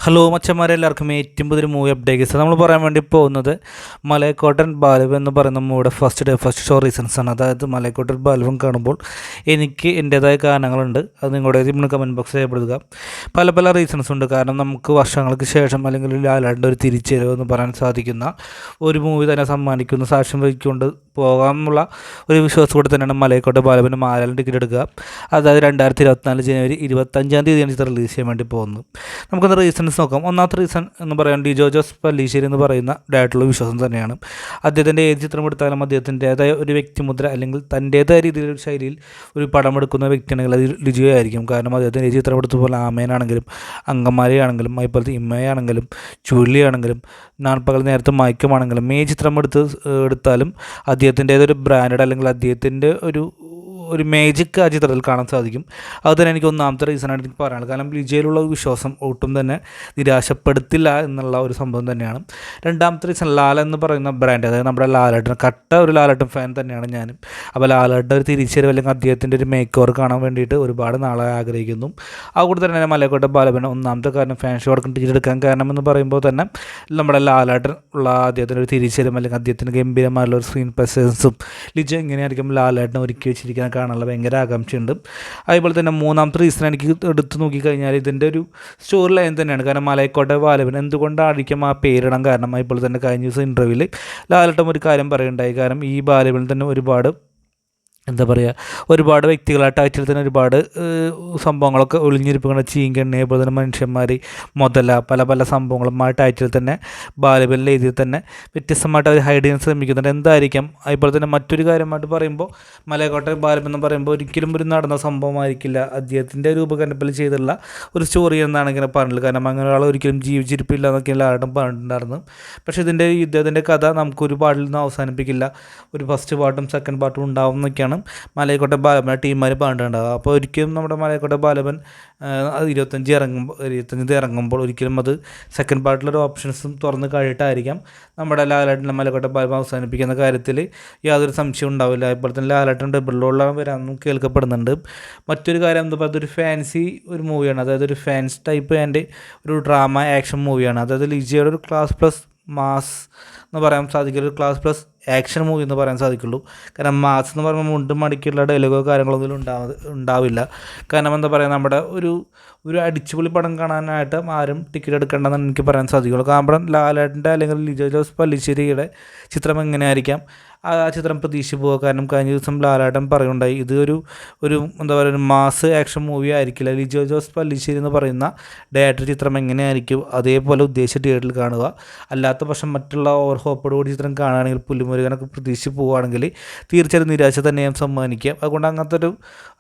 Hello മച്ചന്മാരെ, എല്ലാവർക്കും ഏറ്റവും പുതിയൊരു മൂവി അപ്ഡേറ്റ്സ് നമ്മൾ പറയാൻ വേണ്ടി പോകുന്നത് മലയക്കോട്ടൻ ബാലുവൻ എന്ന് പറയുന്ന മൂവിയുടെ ഫസ്റ്റ് ഷോ റീസൺസ് ആണ്. അതായത് മലയക്കോട്ടൻ ബാലുവൻ കാണുമ്പോൾ എനിക്ക് എൻ്റേതായ കാരണങ്ങളുണ്ട്. അത് നിങ്ങളുടെ നമ്മൾ കമൻറ്റ് ബോക്സിൽ രേഖപ്പെടുത്തുക. പല റീസൺസ് ഉണ്ട്. കാരണം നമുക്ക് വർഷങ്ങൾക്ക് ശേഷം അല്ലെങ്കിൽ ലാലാൻ്റെ ഒരു തിരിച്ചുവരവ് എന്ന് പറയാൻ സാധിക്കുന്ന ഒരു മൂവി തന്നെ സമ്മാനിക്കുന്ന സാക്ഷ്യം വഹിക്കൊണ്ട് പോകാമെന്നുള്ള ഒരു വിശ്വാസത്തോടെ തന്നെയാണ് മലയക്കോട്ടെ ബാലുവിന് മാരാലും ടിക്കറ്റ് എടുക്കുക. അതായത് 2024 ജനുവരി 25 തീയതിയാണ് ചിത്രം റിലീസ് ചെയ്യാൻ വേണ്ടി പോകുന്നത്. നമുക്കത് റീസൺസ് നോക്കാം. ഒന്നാമത്തെ റീസൺ എന്ന് പറയാൻ ഡിജോ ജോസ് പല്ലീശ്ശേരി എന്ന് പറയുന്ന ഡയറക്ടറുള്ള വിശ്വാസം തന്നെയാണ്. അദ്ദേഹത്തിൻ്റെ ഏത് ചിത്രം എടുത്താലും അദ്ദേഹത്തിൻ്റേതായ ഒരു വ്യക്തിമുദ്ര അല്ലെങ്കിൽ തൻ്റേതായ രീതിയിലൊരു ശൈലിയിൽ ഒരു പടം എടുക്കുന്ന വ്യക്തിയാണെങ്കിൽ അത് ലിജോ ആയിരിക്കും. കാരണം അദ്ദേഹത്തിൻ്റെ ഏത് ചിത്രം എടുത്ത പോലെ ആമേനാണെങ്കിലും അങ്കമാലിയാണെങ്കിലും അതുപോലത്തെ ഇമ്മയാണെങ്കിലും ചുള്ളിയാണെങ്കിലും നാൽപ്പകൽ നേരത്തെ മയക്കമാണെങ്കിലും ഏത് ചിത്രം എടുത്താലും അദ്ദേഹത്തിൻ്റേതൊരു ബ്രാൻഡഡ് അല്ലെങ്കിൽ അദ്ദേഹത്തിൻ്റെ ഒരു മേജിക് ആ ചിത്രത്തിൽ കാണാൻ സാധിക്കും. അത് തന്നെ എനിക്ക് ഒന്നാമത്തെ റീസണായിട്ട് എനിക്ക് പറയാനുള്ളത്. കാരണം ലിജയിലുള്ള വിശ്വാസം ഒട്ടും തന്നെ നിരാശപ്പെടുത്തില്ല എന്നുള്ള ഒരു സംഭവം തന്നെയാണ്. രണ്ടാമത്തെ റീസൺ ലാല എന്ന് പറയുന്ന ബ്രാൻഡ്, അതായത് നമ്മുടെ ലാലേട്ടൻ കട്ട ഒരു ലാലേട്ടൻ ഫാൻ തന്നെയാണ് ഞാനും. അപ്പോൾ ലാലേട്ടൻ ഒരു തിരിച്ചുവരവ് അല്ലെങ്കിൽ അദ്ദേഹത്തിൻ്റെ ഒരു മേക്ക് ഓവർ കാണാൻ വേണ്ടിയിട്ട് ഒരുപാട് നാളെ ആഗ്രഹിക്കുന്നു. അതുകൂടെ തന്നെ മലയക്കോട്ടെ ബാലവൻ ഒന്നാമത്തെ കാരണം ഫാൻ ഷോ അടക്കം ടിക്കറ്റ് എടുക്കാൻ കാരണം എന്ന് പറയുമ്പോൾ തന്നെ നമ്മുടെ ലാലേട്ടൻ ഉള്ള അദ്ദേഹത്തിൻ്റെ ഒരു തിരിച്ചുവരവ് അല്ലെങ്കിൽ അദ്ദേഹത്തിൻ്റെ ഗംഭീരമായുള്ള ഒരു സ്ക്രീൻ പ്രസൻസും ലിജ എങ്ങനെയായിരിക്കും ലാലേട്ടനെ ഒരുക്കി വെച്ചിരിക്കാൻ കാണാനുള്ള ഭയങ്കര ആകാംക്ഷയുണ്ട്. അതുപോലെ തന്നെ മൂന്നാമത്തെ റീസൺ എനിക്ക് എടുത്ത് നോക്കിക്കഴിഞ്ഞാൽ ഇതിൻ്റെ ഒരു സ്റ്റോറി ലൈൻ തന്നെയാണ്. കാരണം മലയക്കോട്ടെ ബാലവൻ എന്തുകൊണ്ടായിരിക്കും ആ പേരിടാൻ കാരണം. അതുപോലെ തന്നെ കഴിഞ്ഞ ദിവസം ഇൻ്റർവ്യൂവിൽ ലാലേട്ടൻ ഒരു കാര്യം പറയുണ്ടായി. കാരണം ഈ ബാലവനിൽ തന്നെ ഒരുപാട് വ്യക്തികളായിട്ട് ടൈറ്റിൽ തന്നെ ഒരുപാട് സംഭവങ്ങളൊക്കെ ഒളിഞ്ഞിരിപ്പുകൾ ചീങ്കണ്ണി, അതുപോലെ തന്നെ മനുഷ്യന്മാർ, മുതല പല സംഭവങ്ങളും ആ ടൈറ്റിൽ തന്നെ ബാലബലിൻ്റെ രീതിയിൽ തന്നെ വ്യത്യസ്തമായിട്ട് അവർ ഹൈഡ് ചെയ്യാൻ ശ്രമിക്കുന്നുണ്ട്. എന്തായിരിക്കാം. അതുപോലെ തന്നെ മറ്റൊരു കാര്യമായിട്ട് പറയുമ്പോൾ മലയക്കോട്ടെ ബാലബൻ എന്ന് പറയുമ്പോൾ ഒരിക്കലും ഒരു നടന്ന സംഭവമായിരിക്കില്ല. അദ്ദേഹത്തിൻ്റെ രൂപകൽപ്പന ചെയ്തുള്ള ഒരു സ്റ്റോറി എന്നാണ് ഇങ്ങനെ പറഞ്ഞത്. കാരണം അങ്ങനെ ഒരാൾ ഒരിക്കലും ജീവിച്ചിരിപ്പില്ല എന്നൊക്കെയുള്ള ആരുടെ പറഞ്ഞിട്ടുണ്ടായിരുന്നു. പക്ഷേ ഇതിൻ്റെ കഥ നമുക്കൊരു പാട്ടിൽ നിന്ന് അവസാനിപ്പിക്കില്ല. ഒരു ഫസ്റ്റ് പാർട്ടും സെക്കൻഡ് പാർട്ടും ഉണ്ടാവും എന്നൊക്കെയാണ് മലയക്കോട്ടെ ബാലബൻ ടീമാർ പറഞ്ഞിട്ടുണ്ടാകുക. അപ്പോൾ ഒരിക്കലും നമ്മുടെ മലയക്കോട്ടെ ബാലബൻ 25 ഇറങ്ങുമ്പോൾ ഒരിക്കലും അത് സെക്കൻഡ് പാർട്ടിലൊരു ഓപ്ഷൻസും തുറന്ന് കഴിയിട്ടായിരിക്കാം നമ്മുടെ ലാലേട്ടൻ്റെ മലയക്കോട്ടെ ബാലബൻ അവസാനിപ്പിക്കുന്ന കാര്യത്തിൽ യാതൊരു സംശയം ഉണ്ടാവില്ല. അതുപോലെ തന്നെ ലാലേട്ടൻ ഡബിളിലുള്ള വരാമെന്നും കേൾക്കപ്പെടുന്നുണ്ട്. മറ്റൊരു കാര്യം എന്താ പറയുക, ഒരു ഫാൻസി ഒരു മൂവിയാണ്. അതായത് ഒരു ഫാൻസ് ടൈപ്പ് ആൻഡ് ഒരു ഡ്രാമ ആക്ഷൻ മൂവിയാണ്. അതായത് ലിജിയുടെ ഒരു ക്ലാസ് പ്ലസ് മാസ് എന്ന് പറയാൻ സാധിക്കില്ല, ഒരു ക്ലാസ് പ്ലസ് ആക്ഷൻ മൂവി എന്ന് പറയാൻ സാധിക്കുള്ളൂ. കാരണം മാസ് എന്ന് പറയുമ്പോൾ മുണ്ടും മടിക്കുള്ള ഡയലോഗോ കാര്യങ്ങളൊന്നും ഉണ്ടാവില്ല. കാരണം എന്താ പറയുക, നമ്മുടെ ഒരു അടിച്ചുപൊളി പടം കാണാനായിട്ട് ആരും ടിക്കറ്റ് എടുക്കേണ്ടതെന്ന് എനിക്ക് പറയാൻ സാധിക്കുള്ളൂ. കാരണം ലാലേട്ടൻ്റെ അല്ലെങ്കിൽ ലിജോ ജോസ് പല്ലിശ്ശേരിയുടെ ചിത്രം എങ്ങനെയായിരിക്കാം ആ ചിത്രം പ്രതീക്ഷിച്ച് പോകുക. കാരണം കഴിഞ്ഞ ദിവസം ലാലേട്ടൻ പറയുണ്ടായി ഇത് ഒരു എന്താ പറയുക ഒരു മാസ് ആക്ഷൻ മൂവി ആയിരിക്കില്ല. ലിജോ ജോസ് പല്ലിശ്ശേരി എന്ന് പറയുന്ന ഡയറക്ടർ ചിത്രം എങ്ങനെയായിരിക്കും അതേപോലെ ഉദ്ദേശിച്ച തിയേറ്ററിൽ കാണുക. അല്ലാത്ത പക്ഷം മറ്റുള്ള ഓവർ ഹോപ്പോടുകൂടി ചിത്രം കാണുകയാണെങ്കിൽ പുലിമുരുകനൊക്കെ പ്രതീക്ഷിച്ച് പോവുകയാണെങ്കിൽ തീർച്ചയായും നിരാശ തന്നെയും സമ്മാനിക്കുക. അതുകൊണ്ട്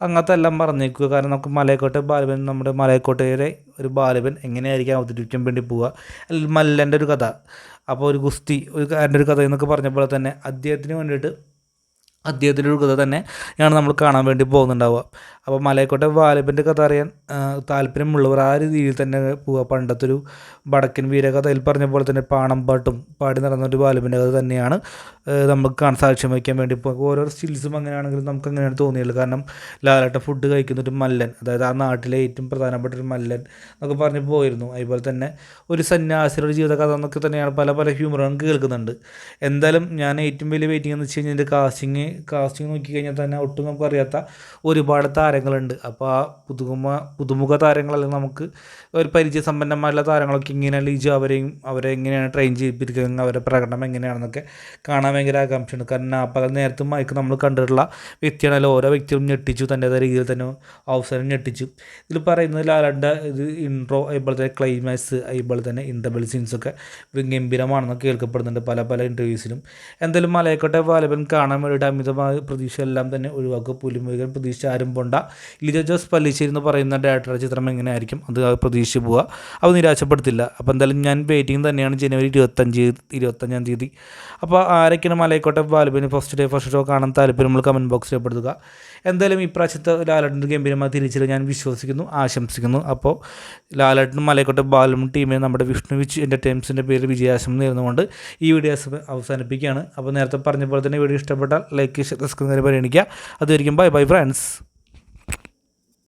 അങ്ങനത്തെ എല്ലാം പറഞ്ഞേക്കുക. കാരണം നമുക്ക് മലയക്കോട്ടെ ബാലവൻ, നമ്മുടെ മലയക്കോട്ടയിലെ ഒരു ബാലവൻ എങ്ങനെയായിരിക്കും അവതരിപ്പിക്കാൻ വേണ്ടി പോവുക. അല്ലെങ്കിൽ മല്ലൻ്റെ ഒരു കഥ, അപ്പോൾ ഒരു ഗുസ്തി ഒരു കഥ എന്നൊക്കെ പറഞ്ഞ പോലെ തന്നെ അദ്ദേഹത്തിന് വേണ്ടിയിട്ട് അദ്ദേഹത്തിൻ്റെ ഒരു കഥ തന്നെയാണ് നമ്മൾ കാണാൻ വേണ്ടി പോകുന്നുണ്ടാവുക. അപ്പോൾ മലയക്കോട്ടെ ബാലബൻ്റെ കഥ അറിയാൻ താല്പര്യമുള്ളവർ ആ രീതിയിൽ തന്നെ പോവുക. പണ്ടത്തെ ഒരു വടക്കൻ വീരകഥയിൽ പറഞ്ഞ പോലെ തന്നെ പാണം പാട്ടും പാടി നടന്നൊരു ബാലബൻ്റെ കഥ തന്നെയാണ് നമുക്ക് സാക്ഷ്യം വയ്ക്കാൻ വേണ്ടി പോകുക. ഓരോ സ്റ്റിൽസും അങ്ങനെയാണെങ്കിലും നമുക്ക് അങ്ങനെയാണ് തോന്നിയുള്ളൂ. കാരണം ലാലേട്ടൻ ഫുഡ് കഴിക്കുന്നൊരു മല്ലൻ, അതായത് ആ നാട്ടിലെ ഏറ്റവും പ്രധാനപ്പെട്ട ഒരു മല്ലൻ എന്നൊക്കെ പറഞ്ഞ് പോയിരുന്നു. അതുപോലെ തന്നെ ഒരു സന്യാസിയുടെ ജീവിതകഥ എന്നൊക്കെ തന്നെയാണ് പല ഹ്യൂമറും കേൾക്കുന്നുണ്ട്. എന്തായാലും ഞാൻ ഏറ്റവും വലിയ വെയിറ്റിംഗ് എന്ന് വെച്ച് കഴിഞ്ഞാൽ ഇതിൻ്റെ കാസ്റ്റിംഗ് നോക്കിക്കഴിഞ്ഞാൽ തന്നെ ഒട്ടും നമുക്കറിയാത്ത ഒരുപാട് താരങ്ങളുണ്ട്. അപ്പോൾ ആ പുതുമുഖ താരങ്ങളെല്ലാം നമുക്ക് ഒരു പരിചയസമ്പന്നമായുള്ള താരങ്ങളൊക്കെ ഇങ്ങനെ ലിജോ അവരെ എങ്ങനെയാണ് ട്രെയിൻ ചെയ്യിപ്പിക്കുന്നത്, അവരുടെ പ്രകടനം എങ്ങനെയാണെന്നൊക്കെ കാണാൻ ഭയങ്കര ആകാംക്ഷയുണ്ട്. കാരണം ആ പകൽ നേരത്തെ മയക്ക് നമ്മൾ കണ്ടിട്ടുള്ള വ്യക്തിയാണല്ലോ. ഓരോ വ്യക്തിയും ഞെട്ടിച്ചു, തൻ്റേതായ രീതിയിൽ തന്നെ അവസരം ഞെട്ടിച്ചു. ഇതിൽ പറയുന്നത് ലാലേട്ടൻ്റെ ഇത് ഇൻട്രോ, അതുപോലെ ക്ലൈമാക്സ്, അതുപോലെ തന്നെ ഇൻ്റർവെൽ സീൻസൊക്കെ ഗംഭീരമാണെന്നൊക്കെ കേൾക്കപ്പെടുന്നുണ്ട് പല ഇൻ്റർവ്യൂസിലും. എന്തായാലും മലയക്കോട്ടെ ബാലവൻ കാണാൻ വേണ്ടിയിട്ട് അമിതമായ പ്രതീക്ഷ എല്ലാം തന്നെ ഒഴിവാക്കുക. പുലിമുരുകൻ പ്രതീക്ഷ ആരും പോണ്ട. ലിജോ ജോസ് പല്ലിശ്ശേരി എന്ന് പറയുന്ന ഡയറക്ടറുടെ ചിത്രം എങ്ങനെയായിരിക്കും അത് പ്രതീക്ഷിച്ച് പോവുക. അത് നിരാശപ്പെടുത്തില്ല. അപ്പോൾ എന്തായാലും ഞാൻ വെയിറ്റിംഗ് തന്നെയാണ് ജനുവരി 25 തീയതി. അപ്പോൾ ആരൊക്കെയാണ് മലയക്കോട്ടെ ബാലബന് ഫസ്റ്റ് ഷോ കാണാൻ താല്പര്യം നമ്മൾ കമൻറ്റ് ബോക്സിൽ രേഖപ്പെടുത്തുക. എന്തായാലും ഇപ്രാവശ്യത്തെ ലാലേട്ടൻ്റെ ഗംഭീരമായി തിരിച്ചറിവ് ഞാൻ വിശ്വസിക്കുന്നു, ആശംസിക്കുന്നു. അപ്പോൾ ലാലേട്ടനും മലയക്കോട്ടെ ബാലബൻ ടീമിനെ നമ്മുടെ വിഷ്ണു വിച്ച് എൻ്റർടൈൻമെൻറ്റ്സിൻ്റെ പേരിൽ വിജയാശംസ നേർന്നുകൊണ്ട് ഈ വീഡിയോ അവസാനിപ്പിക്കുകയാണ്. അപ്പോൾ നേരത്തെ പറഞ്ഞ പോലെ തന്നെ വീഡിയോ ഇഷ്ടപ്പെട്ടാൽ ലൈക്ക്, സബ്സ്ക്രൈബ് പരിഗണിക്കുക. അതുവരെയും ബൈ ഫ്രണ്ട്സ്.